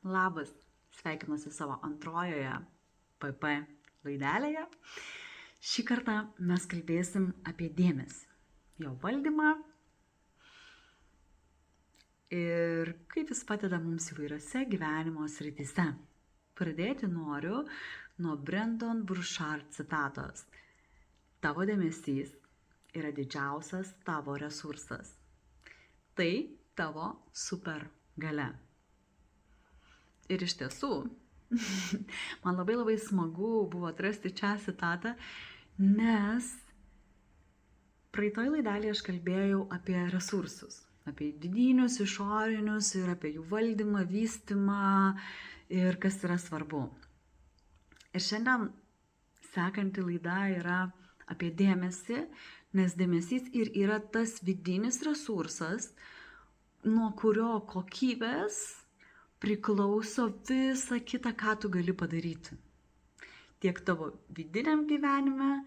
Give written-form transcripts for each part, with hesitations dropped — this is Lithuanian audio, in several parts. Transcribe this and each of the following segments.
Labas, sveikinuosi savo antrojoje PP laidelėje. Šį kartą mes kalbėsim apie dėmesį, jo valdymą ir kaip jis padeda mums įvairiose gyvenimo srityse. Pradėti noriu nuo Brendon Burchard citatos. Tavo dėmesys yra didžiausias tavo resursas. Tai tavo super galia. Ir iš tiesų, man labai smagu buvo atrasti čia citatą, nes praeitoj laidelėje aš kalbėjau apie resursus, apie vidinius, išorinius ir apie jų valdymą, vystymą ir kas yra svarbu. Ir šiandien sekanti laida yra apie dėmesį, nes dėmesys ir yra tas vidinis resursas, nuo kurio kokybės priklauso visa kita, ką tu gali padaryti. Tiek tavo vidiniam gyvenime,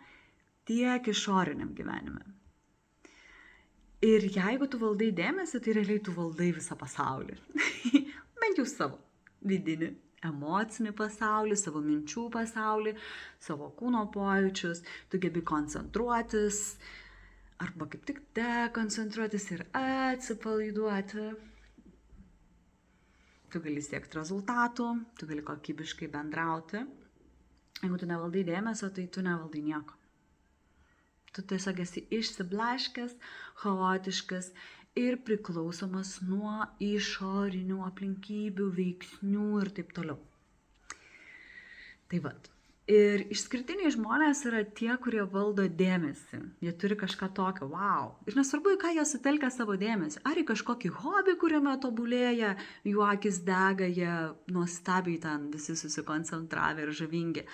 tiek išoriniam gyvenime. Ir jeigu tu valdai dėmesį, tai realiai tu valdai visą pasaulį. Bent jau savo vidinį, emocinį pasaulį, savo minčių pasaulį, savo kūno pojūčius, tu gebi koncentruotis, arba kaip tik dekoncentruotis ir atsipalaiduoti. Tu gali siekti rezultatų, tu gali kokybiškai bendrauti. Jeigu tu nevaldai dėmesio, tai tu nevaldai nieko. Tu tiesiog esi išsiblaškęs, chaotiškas ir priklausomas nuo išorinių aplinkybių, veiksnių ir taip toliau. Tai vat. Ir išskirtiniai žmonės yra tie, kurie valdo dėmesį. Jie turi kažką tokio, wow. Ir nesvarbu, į ką jie sutelkia savo dėmesį. Ar į kažkokį hobį, kuriame tobulėja, jų akis dega, jie nuostabiai ten visi susikoncentravę ir žavingi.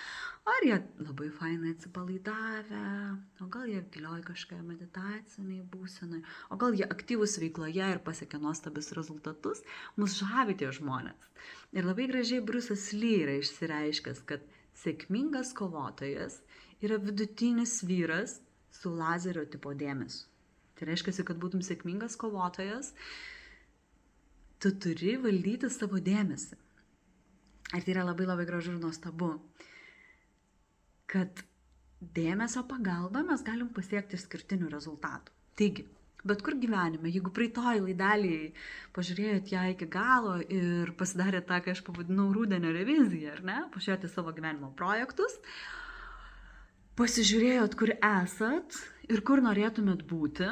Ar jie labai fainai atsipalaidavę, o gal jie gilioj kažkoje meditaciniai būsenai, o gal jie aktyvūs veikloje ir pasiekia nuostabius rezultatus. Mus žavi tie žmonės. Ir labai gražiai Bruce'as Lee yra išsireiškęs, kad sėkmingas kovotojas yra vidutinis vyras su lazerio tipo dėmesiu. Tai reiškia, kad būtum sėkmingas kovotojas, tu turi valdyti savo dėmesį. Ir tai yra labai gražu ir nuostabu, kad dėmesio pagalba mes galim pasiekti išskirtinių rezultatų. Taigi, bet kur gyvenime, jeigu praeitoj laidelėje pažiūrėjot ją iki galo ir pasidarėt tą, ką aš pavadinau rudenio reviziją, ar ne? Pažiūrėjote savo gyvenimo projektus, pasižiūrėjot, kur esat ir kur norėtumėt būti,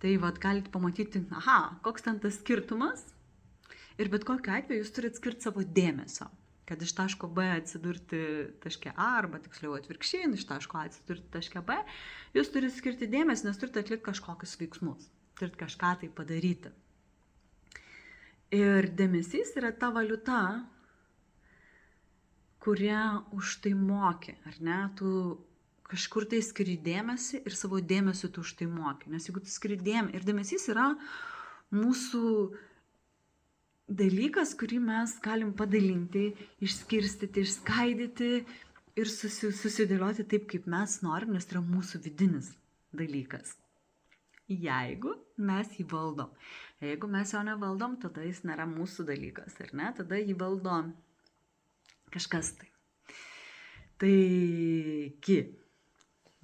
tai vat galite pamatyti, koks ten tas skirtumas ir bet kokiu atveju jūs turite skirti savo dėmesio, kad iš taško B atsidurti taške A, arba tiksliau atvirkščiai, iš taško A atsidurti taške B, jūs turite skirti dėmesį, nes turite atlikti kažkokius veiksmus, turite kažką tai padaryti. Ir dėmesys yra ta valiuta, kurią už tai moki, ar ne? Tu kažkur tai skiri dėmesį ir savo dėmesį tu už tai moki, nes jeigu tu skiri dėmesį, ir dėmesys yra mūsų dalykas, kurį mes galim padalinti, išskirstyti, išskaidyti ir susidėlioti taip, kaip mes norim, nes tai yra mūsų vidinis dalykas. Jeigu mes jį valdom. Jeigu mes jo nevaldom, tada jis nėra mūsų dalykas, ar ne? Tada jį valdo kažkas tai. Taigi,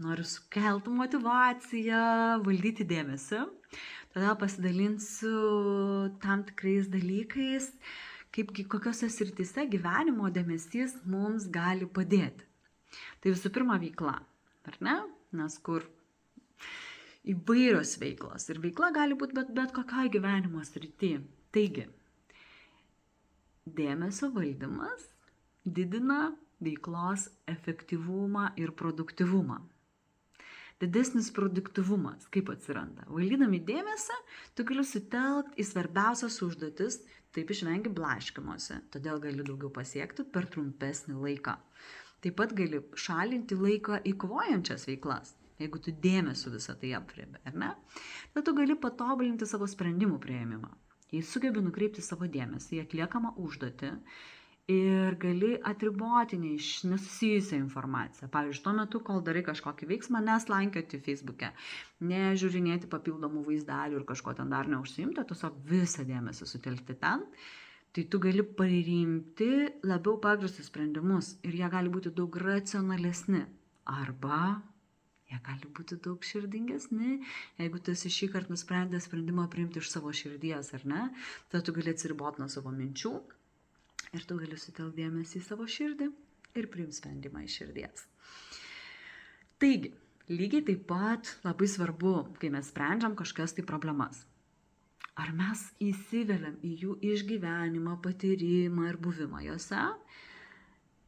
noriu sukelti motyvaciją, valdyti dėmesį. Tada pasidalinsiu tam tikrais dalykais, kokiose srityse gyvenimo dėmesys mums gali padėti. Tai visų pirma veikla, ar ne? Nes kur įvairios veiklos. Ir veikla gali būti bet kokioj gyvenimo srity. Taigi, dėmesio valdymas didina veiklos efektyvumą ir produktyvumą. Didesnis produktyvumas, kaip atsiranda. Valdydami dėmesį, tu gali sutelkti į svarbiausias užduotis, taip išvengi blaškymosi, todėl gali daugiau pasiekti per trumpesnį laiką. Taip pat gali šalinti laiką įkovojančias veiklas, jeigu tu dėmesio visą tai aprėbi, ar ne? Tada tu gali patobulinti savo sprendimų priėmimą. Jei sugebi nukreipti savo dėmesį į atliekamą užduotį, ir gali atriboti nesusijusią informaciją. Pavyzdžiui, tuo metu, kol darai kažkokį veiksmą, neslankioti Facebook'e, nežiūrinėti papildomų vaizdelių ir kažko ten dar neužsiimti, tiesiog visą dėmesį sutelkti ten. Tai tu gali priimti labiau pagrįstus sprendimus ir jie gali būti daug racionalesni. Arba jie gali būti daug širdingesni, jeigu tu esi šį kartą nusprendęs sprendimą priimti iš savo širdies, ar ne? Tada tu gali atsiriboti nuo savo minčių ir tu gali sutelkti dėmesį į savo širdį ir priimti sprendimą iš širdies. Taigi, lygiai taip pat labai svarbu, kai mes sprendžiam kažkokias tai problemas. Ar mes įsiveliam į jų išgyvenimą, patyrimą ir buvimą juose,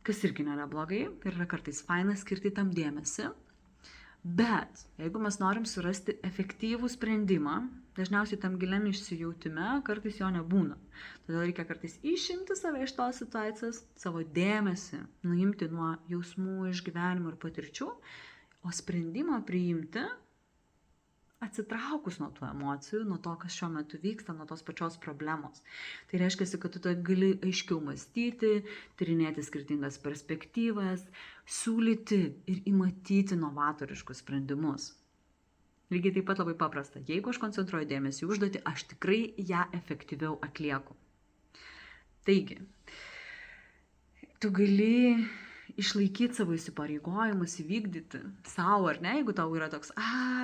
kas irgi nėra blogai ir yra kartais faina skirti tam dėmesį. Bet jeigu mes norim surasti efektyvų sprendimą, dažniausiai tam giliam išsijautime kartais jo nebūna. Todėl reikia kartais išimti save iš tos situacijos, savo dėmesį nuimti nuo jausmų, išgyvenimų ir patirčių, o sprendimą priimti atsitraukus nuo tų emocijų, nuo to, kas šiuo metu vyksta, nuo tos pačios problemos. Tai reiškia, kad tu gali aiškiau mąstyti, tyrinėti skirtingas perspektyvas, siūlyti ir įmatyti novatoriškus sprendimus. Lygiai taip pat labai paprasta. Jeigu aš koncentruoju dėmesį į užduotį, aš tikrai ją efektyviau atlieku. Taigi, tu gali išlaikyti savo įsipareigojimus, įvykdyti savo, ar ne, jeigu tau yra toks,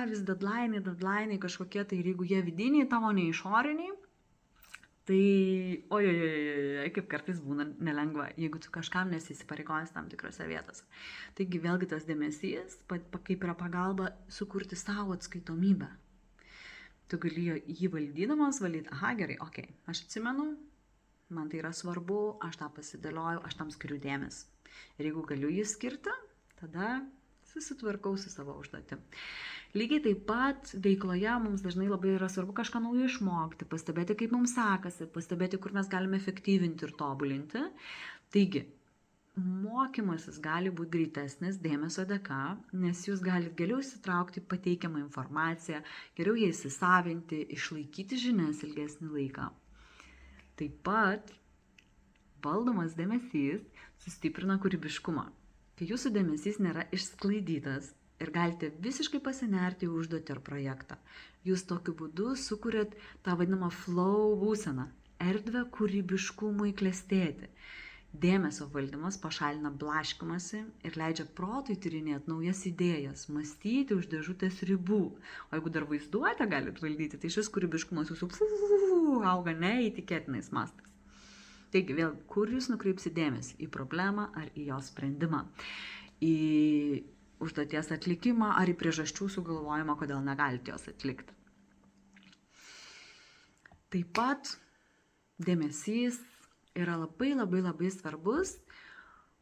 vis deadline kažkokie, tai ir jeigu jie vidiniai tavo, ne išoriniai, tai ojojojoj, kaip kartais būna nelengva, jeigu tu kažkam nesiįsipareigojęs tam tikrose vietose. Taigi vėlgi tas dėmesys, kaip yra pagalba sukurti savo atskaitomybę. Tu gali jį valdydamas valdyti, gerai, aš atsimenu, man tai yra svarbu, aš tą pasidėlioju, aš tam skiriu dėmesį. Ir jeigu galiu jį skirti, tada susitvarkau su savo užduotim. Lygiai taip pat veikloje mums dažnai labai yra svarbu kažką naujo išmokti, pastebėti, kaip mums sekasi, pastebėti, kur mes galime efektyvinti ir tobulinti. Taigi, mokymasis gali būti greitesnis dėmesio dėka, nes jūs galite geriau įsitraukti pateikiamą informaciją, geriau ją įsisavinti, išlaikyti žinias ilgesnį laiką. Taip pat valdomas dėmesys sustiprina kūrybiškumą. Kai jūsų dėmesys nėra išsklaidytas ir galite visiškai pasinerti į užduotį ar projektą, jūs tokiu būdu sukuriat tą vadinamą flow būseną, erdvę kūrybiškumui klestėti. Dėmesio valdymas pašalina blaškymąsi ir leidžia protui tyrinėti naujas idėjas, mąstyti už dėžutės ribų. O jeigu dar vaizduotę galite valdyti, tai šis kūrybiškumas jūsų auga neįtikėtinais mastais. Taigi vėl, kur jūs nukreipsite dėmesį? Į problemą ar į jos sprendimą? Į užduoties atlikimą ar į priežasčių sugalvojimą, kodėl negalite jos atlikti? Taip pat dėmesys yra labai svarbus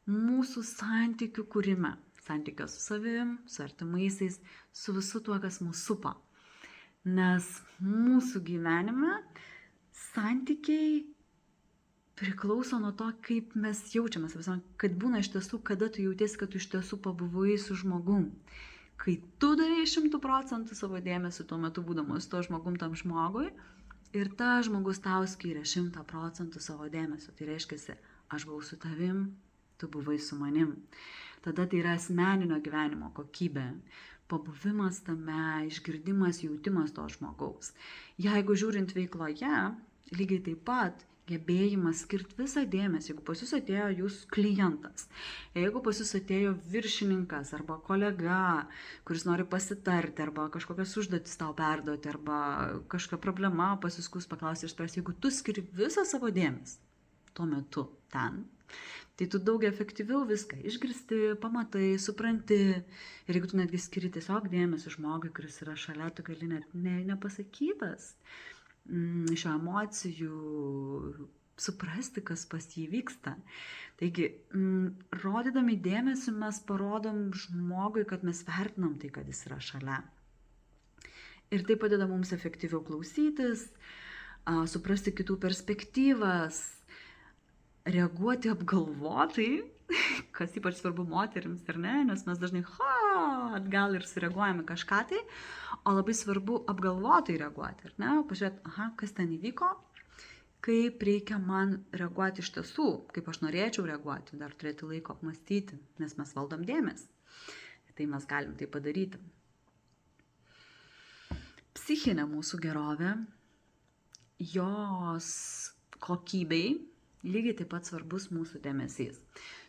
mūsų santykių kūrime. Santykio su savim, su artimaisiais, su visu tuo, kas mūsų supa. Nes mūsų gyvenime santykiai priklauso nuo to, kaip mes jaučiamės. Kad būna iš tiesų, kada tu jautiesi, kad tu iš tiesų pabuvai su žmogum. Kai tu davei 100% savo dėmesį tuo metu būdamas tuo žmogum tam žmogui ir ta žmogus tau skyrė 100% savo dėmesio. Tai reiškia, aš buvau su tavim, tu buvai su manim. Tada tai yra asmeninio gyvenimo kokybė. Pabuvimas tame, išgirdimas, jautimas to žmogaus. Jeigu žiūrint veikloje, lygiai taip pat gebėjimas skirti visą dėmesį, jeigu pas jūs atėjo jūsų klientas, jeigu pas jūs atėjo viršininkas arba kolega, kuris nori pasitarti arba kažkokias užduotis tau perduoti arba kažkokia problema pasiskus paklausti išspręsti, jeigu tu skiri visą savo dėmesį tuo metu ten, tai tu daug efektyviau viską išgirsti, pamatai, supranti ir jeigu tu netgi skiri tiesiog dėmesį žmogui, kuris yra šalia, tu gali net nepasakytas iš emocijų suprasti, kas pas jį vyksta. Taigi, rodydami dėmesį mes parodom žmogui, kad mes vertinam tai, kad jis yra šalia. Ir tai padeda mums efektyviau klausytis, suprasti kitų perspektyvas, reaguoti apgalvotai, kas ypač svarbu moterims, ar ne, nes mes dažnai atgal ir sureaguojame kažką tai, o labai svarbu apgalvotai reaguoti, ar ne, pažiūrėti, kas ten įvyko, kaip reikia man reaguoti iš tiesų, kaip aš norėčiau reaguoti, dar turėti laiko apmąstyti, nes mes valdom dėmesį, tai mes galim tai padaryti. Psichinė mūsų gerovė, jos kokybei lygiai taip pat svarbus mūsų dėmesys.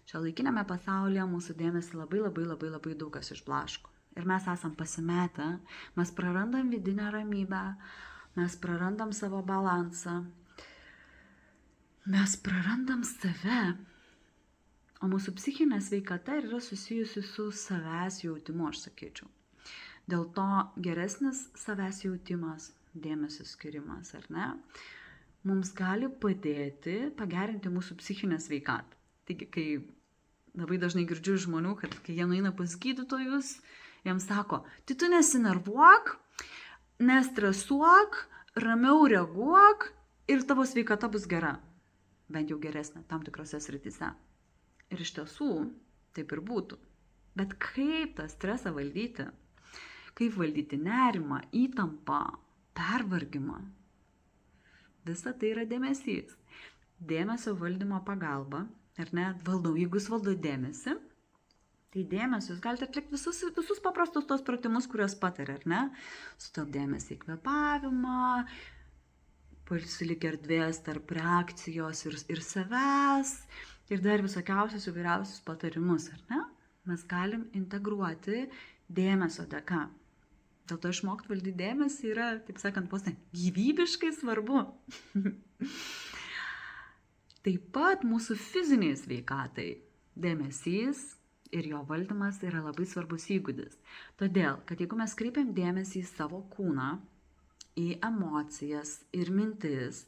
Šiuolaikinėme pasaulyje mūsų dėmesį labai daug kas išblaško. Ir mes esam pasimetę, mes prarandam vidinę ramybę, mes prarandam savo balansą, mes prarandam save, o mūsų psichinė sveikata yra susijusi su savęs jautimu, aš sakyčiau. Dėl to geresnis savęs jautimas, dėmesio skirimas, ar ne, mums gali padėti pagerinti mūsų psichinę sveikatą. Taigi, kai labai dažnai girdžiu žmonių, kad kai jie nueina pas gydytojus, jiems sako, tai tu nesinervuok, nestresuok, ramiau reaguok ir tavo sveikata bus gera. Bent jau geresnė tam tikrose srityse. Ir iš tiesų taip ir būtų. Bet kaip tą stresą valdyti? Kaip valdyti nerimą, įtampą, pervargimą? Visa tai yra dėmesys. Dėmesio valdymo pagalba, ar ne, jeigu jūs valdo dėmesį, tai dėmesio jūs galite atlikti visus paprastus tos pratimus, kuriuos patarė, ar ne? Sutelk dėmesį į kvėpavimą, pasilik erdvės tarp reakcijos ir savęs, ir dar visokiausius įvairiausius patarimus, ar ne? Mes galim integruoti dėmesio dėka. Dėl to išmokti valdyti dėmesį yra, taip sakant, gyvybiškai svarbu. Taip pat mūsų fiziniai sveikatai dėmesys ir jo valdymas yra labai svarbus įgūdis. Todėl, kad jeigu mes kreipiam dėmesį į savo kūną, į emocijas ir mintis,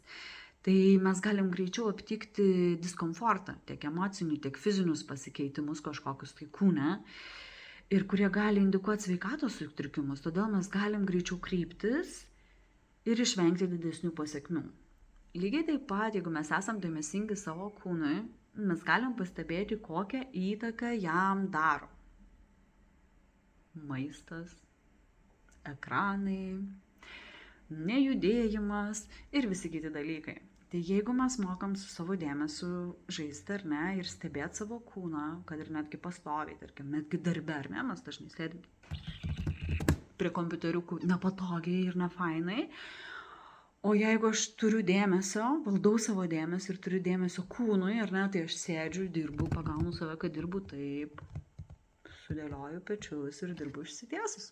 tai mes galim greičiau aptikti diskomfortą, tiek emocinių, tiek fizinius pasikeitimus kažkokius tai kūne, ir kurie gali indikuoti sveikatos sutrikimus, todėl mes galim greičiau kryptis ir išvengti didesnių pasekmių. Lygiai taip pat, jeigu mes esam dėmesingi savo kūnui, mes galim pastebėti, kokią įtaką jam daro maistas, ekranai, nejudėjimas ir visi kiti dalykai. Tai jeigu mes mokam su savo dėmesiu žaisti, ar ne, ir stebėti savo kūną, kad ir netgi pastoviai, tarkim, netgi darbe, ar ne, mes dažnai sėdim prie kompiuteriukų nepatogiai ir nefainai, o jeigu aš turiu dėmesio, valdau savo dėmesį ir turiu dėmesio kūnui, ar ne, tai aš sėdžiu, dirbu, pagaunu save, kad dirbu taip, sudėlioju pečius ir dirbu išsitiesus.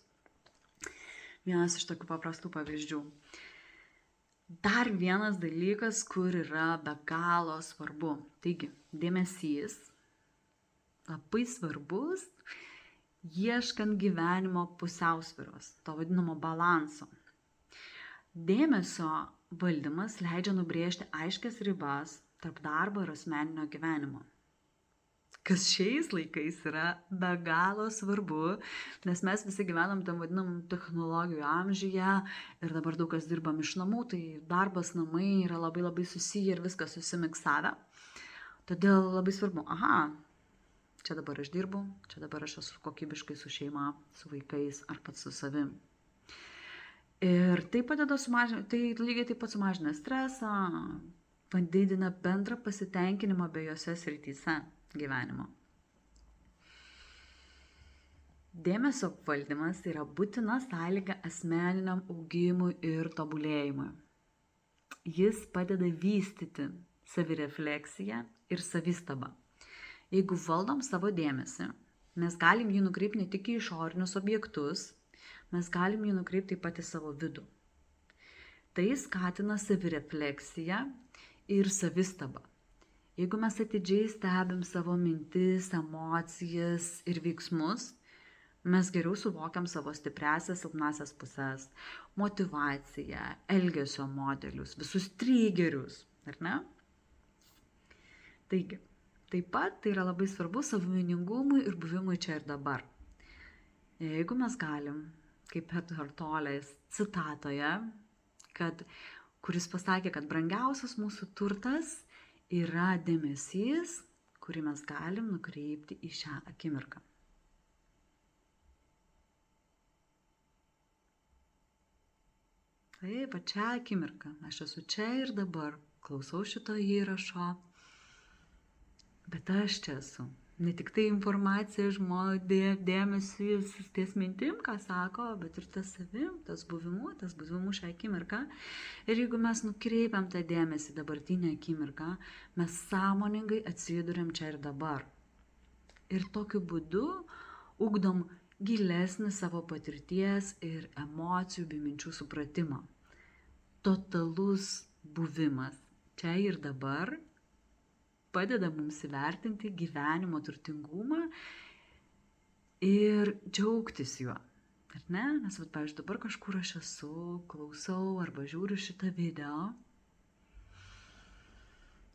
Vienas iš tokių paprastų pavyzdžių. Dar vienas dalykas, kur yra be galo svarbu. Taigi, dėmesys labai svarbus, ieškant gyvenimo pusiausvyros, to vadinamo balanso. Dėmesio valdymas leidžia nubrėžti aiškias ribas tarp darbo ir asmeninio gyvenimo. Kas šiais laikais yra be galo svarbu, nes mes visi gyvenam tam vadinam technologijų amžiuje ir dabar daug kas dirbam iš namų, tai darbas, namai yra labai susiję ir viskas susimiksavę. Todėl labai svarbu, čia dabar aš dirbu, čia dabar aš esu kokybiškai su šeima, su vaikais ar pats su savim. Ir tai padeda sumažinti, tai lygiai taip pat sumažina stresą, padidina bendrą pasitenkinimą abiejose srityse gyvenimo. Dėmesio valdymas yra būtina sąlyga asmeniniam augimui ir tobulėjimui. Jis padeda vystyti savirefleksiją ir savistabą. Jeigu valdom savo dėmesį, mes galim jį nukreipti ne tik į išorinius objektus, mes galim jį nukreipti taip pat į savo vidų. Tai skatina savirefleksiją ir savistabą. Jeigu mes atidžiai stebim savo mintis, emocijas ir veiksmus, mes geriau suvokiam savo stipriasias, silpnasias puses, motyvaciją, elgesio modelius, visus triggerius, ar ne? Taigi, taip pat tai yra labai svarbu sąmoningumui ir buvimui čia ir dabar. Jeigu mes galim, kaip Eckhart Tolle citatoje, kuris pasakė, kad brangiausias mūsų turtas yra dėmesys, kurį mes galim nukreipti į šią akimirką. Taip, šią akimirką. Aš esu čia ir dabar, klausau šito įrašo, bet aš čia esu. Ne tik tai informacija, dėmesį ties mintim, ką sako, bet ir tas savim, tas buvimu šią akimirką. Ir jeigu mes nukreipiam tą dėmesį dabartinę akimirką, mes sąmoningai atsiduriam čia ir dabar. Ir tokiu būdu ugdom gilesnį savo patirties ir emocijų bei minčių supratimą. Totalus buvimas čia ir dabar padeda mums įvertinti gyvenimo turtingumą ir džiaugtis juo. Ar ne? Nes, pavyzdžiui, dabar kažkur aš esu, klausau arba žiūriu šitą video.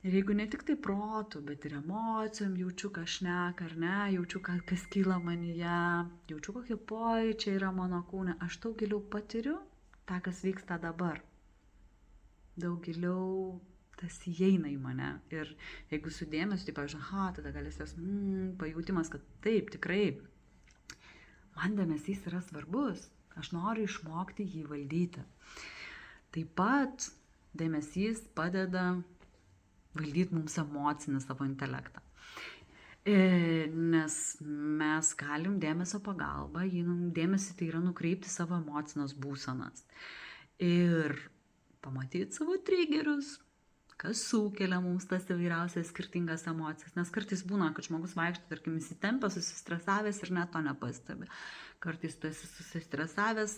Ir jeigu ne tik tai protu, bet ir emocijom jaučiu, ką šneka, ar ne, jaučiu, kas kyla manyje, jaučiu, kokie pojūčiai yra mano kūne, aš daug giliau patiriu tą, kas vyksta dabar. Daug giliau tas įeina į mane. Ir jeigu sudėmėsiu, tai pavyzdžiui, tada galėsios pajūtimas, kad taip, tikrai, man dėmesys yra svarbus. Aš noriu išmokti jį valdyti. Taip pat dėmesys padeda valdyti mums emocinį savo intelektą. Nes mes galim dėmesio pagalba, dėmesį tai yra nukreipti savo emocinės būsenas. Ir pamatyti savo triggerius, kas sukelia mums tas įvairiausias skirtingas emocijas. Nes kartais būna, kad žmogus vaikšto, tarkim, įsitempę, susistresavęs ir net to nepastebi. Kartais tu esi susistresavęs,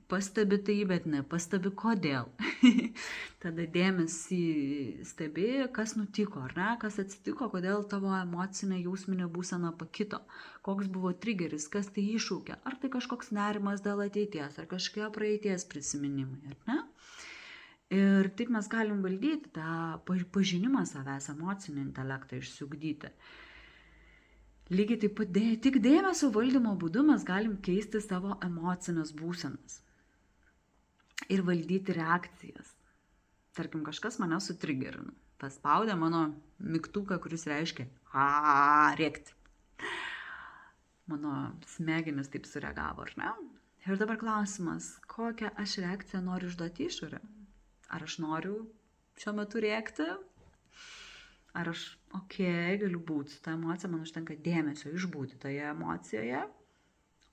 pastebi tai, bet nepastebi kodėl. Tada dėmesį stebi, kas nutiko, ar ne, kas atsitiko, kodėl tavo emocinė jausminė būsena pakito, koks buvo triggeris, kas tai iššūkė, ar tai kažkoks nerimas dėl ateities, ar kažkokie praeities prisiminimai, ar ne? Ir taip mes galim valdyti tą pažinimą savęs, emocinį intelektą išsiugdyti. Lygiai taip pat tik dėmesio valdymo būdu mes galim keisti savo emocinės būsenas ir valdyti reakcijas. Tarkim, kažkas mane sutrigerino, paspaudė mano mygtuką, kuris reiškia rėkti. Mano smegenis taip sureagavo, ar ne? Ir dabar klausimas, kokią aš reakciją noriu išduoti išorę? Ar aš noriu šiuo metu rėkti? Ar aš, galiu būti su ta emocija, man užtenka dėmesio išbūti toje emocijoje,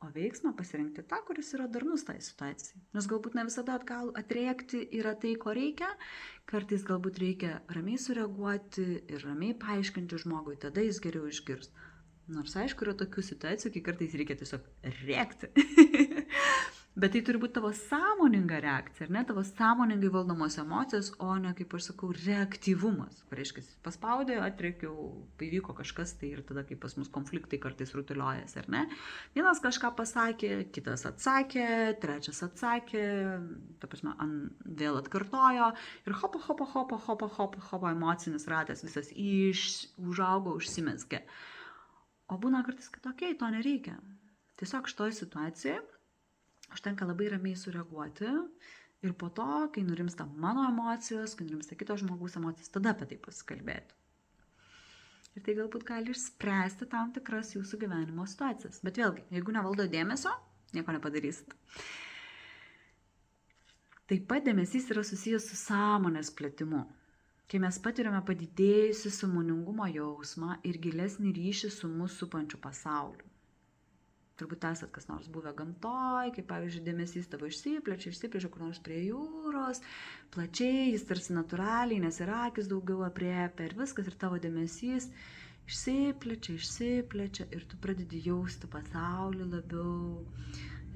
o veiksmą pasirinkti tą, kuris yra darnus tai situacijai. Nes galbūt ne visada atrėkti yra tai, ko reikia, kartais galbūt reikia ramiai sureaguoti ir ramiai paaiškinti žmogui, tada jis geriau išgirs. Nors aišku, yra tokių situacijų, kai kartais reikia tiesiog rėkti. Bet tai turi būti tavo sąmoninga reakcija, ar ne? Tavo sąmoningai valdomos emocijos, o ne, kaip aš sakau, reaktyvumas. Reiškia, paspaudė, atrėkiau, įvyko kažkas, tai ir tada, kai pas mus konfliktai kartais rutuliojasi, ar ne? Vienas kažką pasakė, kitas atsakė, trečias atsakė, ta prasme, vėl atkartojo ir hopa, emocinis ratas visas užaugo, užsimezgė. O būna kartais, kad to nereikia. Tiesiog šitoj situacijai užtenka labai ramiai sureaguoti ir po to, kai nurimsta mano emocijos, kai nurimsta kito žmogaus emocijos, tada apie tai pasikalbėti. Ir tai galbūt gali išspręsti tam tikras jūsų gyvenimo situacijas. Bet vėlgi, jeigu nevaldo dėmesio, nieko nepadarysit. Taip pat dėmesys yra susijęs su sąmonės plėtimu. Kai mes patiriame padidėjusi sąmoningumo jausmą ir gilesnį ryšį su mūsų supančiu pasauliu. Turbūt esat kas nors buvę gamtoj, kaip pavyzdžiui dėmesys tavo išsiplečia kur nors prie jūros, plačiai, jis tarsi natūraliai, nes ir akis daugiau apriepia ir viskas, ir tavo dėmesys išsiplečia ir tu pradedi jausti pasaulį labiau,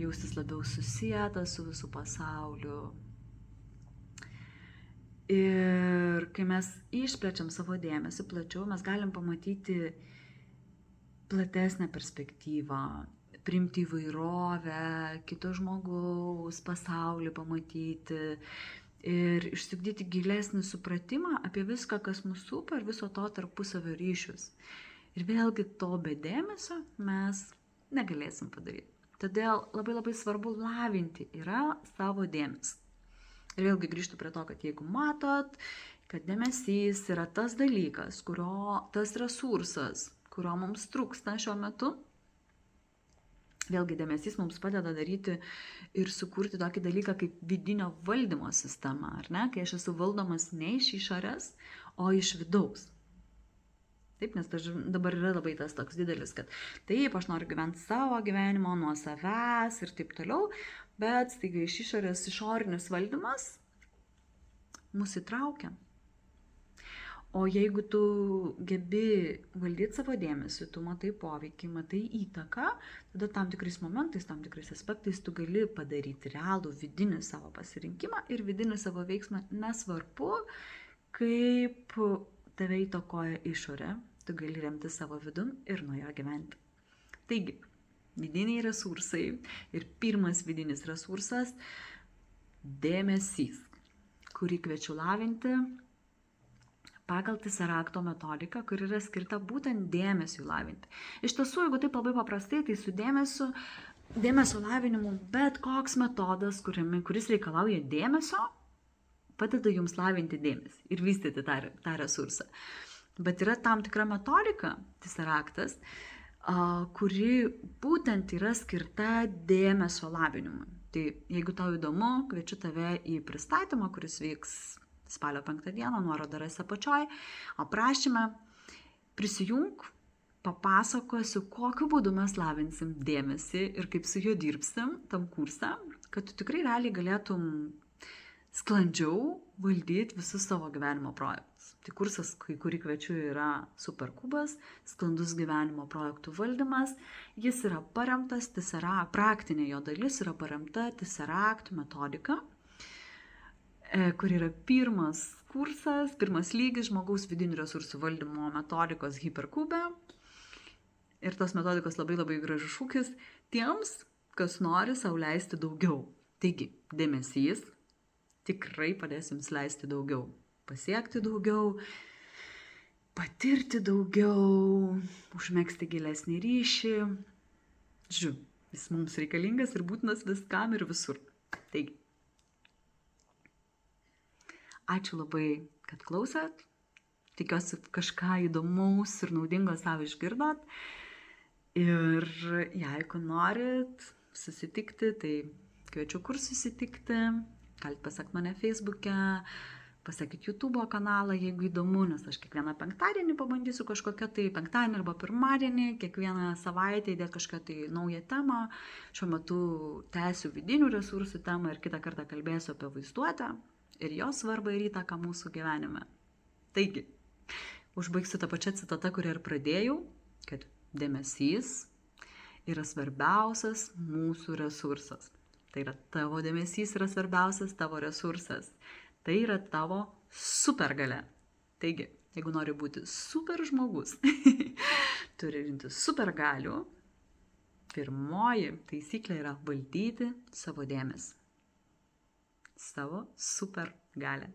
jaustis labiau susietas su visų pasauliu. Ir kai mes išplečiam savo dėmesį plačiau, mes galim pamatyti platesnę perspektyvą, priimti įvairovę, kito žmogaus pasaulį pamatyti ir išsiugdyti gilesnį supratimą apie viską, kas mus supa ir viso to tarpusavio ryšius. Ir vėlgi to be dėmesio mes negalėsim padaryti. Todėl labai svarbu lavinti yra savo dėmesį. Ir vėlgi grįžtu prie to, kad jeigu matot, kad dėmesys yra tas dalykas, tas resursas, kurio mums trūksta šiuo metu, vėlgi dėmesys mums padeda daryti ir sukurti tokį dalyką kaip vidinio valdymo sistema, ar ne? Kai aš esu valdomas ne iš išorės, o iš vidaus. Taip, nes dabar yra labai tas toks didelis, kad taip, aš noriu gyventi savo gyvenimo nuo savęs ir taip toliau, bet staiga iš išorės išorinis valdymas mus įtraukia. O jeigu tu gebi valdyti savo dėmesį, tu matai poveikį, matai įtaką, tada tam tikrais momentais, tam tikrais aspektais tu gali padaryti realų vidinį savo pasirinkimą ir vidinį savo veiksmą, nesvarbu, kaip tave įtakoja išorė, tu gali remti savo vidum ir nuo jo gyventi. Taigi, vidiniai resursai ir pirmas vidinis resursas – dėmesys, kurį kviečiu lavinti pagal Tesseract metodiką, kur yra skirta būtent dėmesiui lavinti. Iš tiesų, jeigu taip labai paprastai, tai su dėmesio lavinimu bet koks metodas, kuris reikalauja dėmesio, padeda jums lavinti dėmesį ir vystyti tą resursą. Bet yra tam tikra metodika, Tesseractas, kuri būtent yra skirta dėmesio lavinimui. Tai jeigu tau įdomu, kviečiu tave į pristatymą, kuris vyks spalio 5 dieną, nuoroda rasi apačioj, aprašyme, prisijung, papasakosiu, kokiu būdu mes lavinsim dėmesį ir kaip su juo dirbsim tam kurse, kad tu tikrai realiai galėtum sklandžiau valdyti visus savo gyvenimo projektus. Tai kursas, kurį kviečiu, yra Superkubas, sklandus gyvenimo projektų valdymas. Jis yra paremtas praktinė jo dalis yra paremta Tesseract metodika, kur yra pirmas kursas, pirmas lygis žmogaus vidinių resursų valdymo metodikos Hyperkube. Ir tos metodikos labai labai gražus šūkis tiems, kas nori sau leisti daugiau. Taigi, dėmesys tikrai padės jums leisti daugiau, pasiekti daugiau, patirti daugiau, užmegzti gilesnį ryšį. Žiūrėjau, jis mums reikalingas ir būtinas viskam ir visur. Taigi, ačiū labai, kad klausėt. Tikiuosi kažką įdomaus ir naudingo savo išgirdot. Ir jeigu norit susitikti, tai kviečiu kur susitikti. Galite pasakyti mane Facebook'e, pasakyti YouTube kanalą, jeigu įdomu, nes aš kiekvieną penktadienį pabandysiu kažkokią tai penktadienį arba pirmadienį, kiekvieną savaitę įdėti kažkokią tai naują temą. Šiuo metu tęsiu vidinių resursų temą ir kitą kartą kalbėsiu apie vaizduotę ir jos svarbą ir įtaką mūsų gyvenime. Taigi, užbaigsiu tą pačią citatą, kurią ir pradėjau, kad dėmesys yra svarbiausias mūsų resursas. Tai yra tavo dėmesys yra svarbiausias tavo resursas. Tai yra tavo supergalia. Taigi, jeigu nori būti super žmogus, turi rinkti supergalių, pirmoji taisyklė yra valdyti savo dėmesį. Savo supergalę.